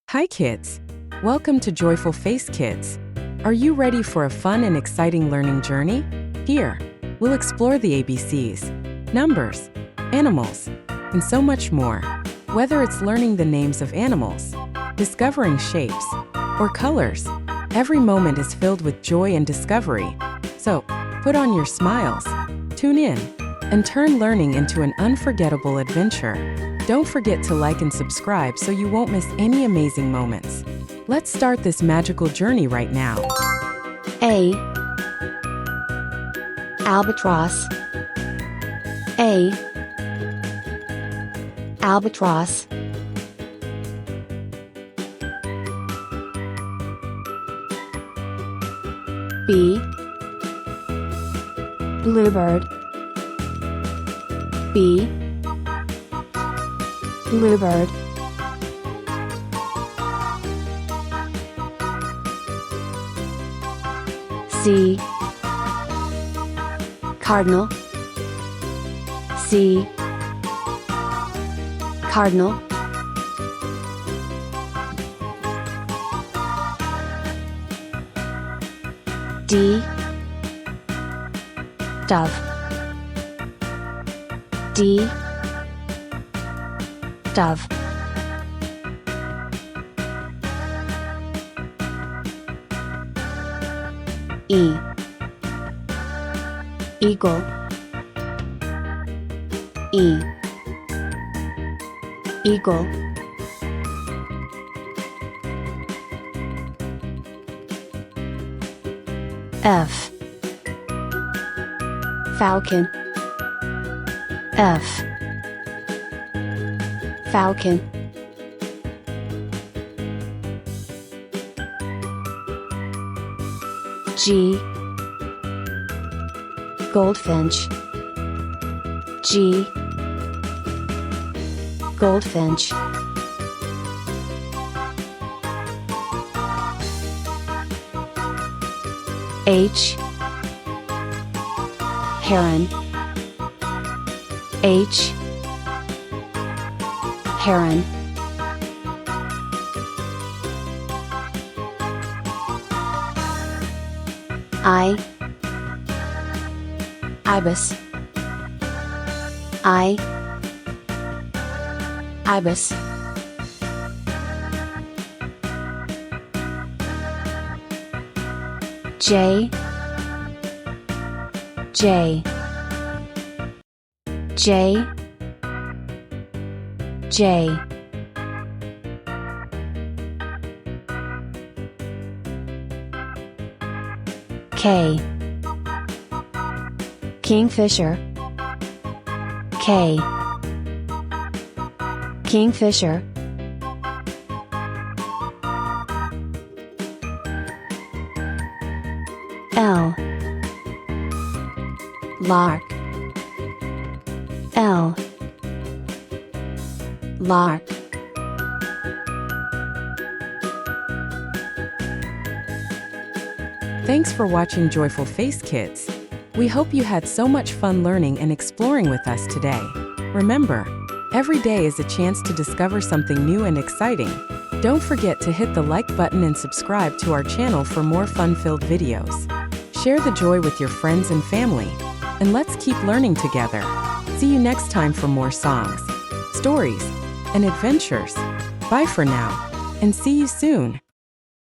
Hi kids! Welcome to Joyful Face Kids. Are you ready for a fun and exciting learning journey? Here, we'll explore the ABCs, numbers, animals, and so much more. Whether it's learning the names of animals, discovering shapes, or colors, every moment is filled with joy and discovery. So, put on your smiles, tune in, and turn learning into an unforgettable adventure. Don't forget to like and subscribe so you won't miss any amazing moments. Let's start this magical journey right now. A. Albatross. A. Albatross. B. Bluebird. B. Bluebird. C. Cardinal. C. Cardinal. D. Dove. D. Dove. E. Eagle. E. Eagle. F. Falcon. F. Falcon. G. Goldfinch. G. Goldfinch. H. Heron. H. Heron. I. Ibis. I. Ibis. J. J. J. J. K. Kingfisher. K. Kingfisher. L. Lark. L. Lark. Thanks for watching Joyful Face Kids. We hope you had so much fun learning and exploring with us today. Remember, every day is a chance to discover something new and exciting. Don't forget to hit the like button and subscribe to our channel for more fun-filled videos. Share the joy with your friends and family, and let's keep learning together. See you next time for more songs, stories, and adventures. Bye for now, and see you soon.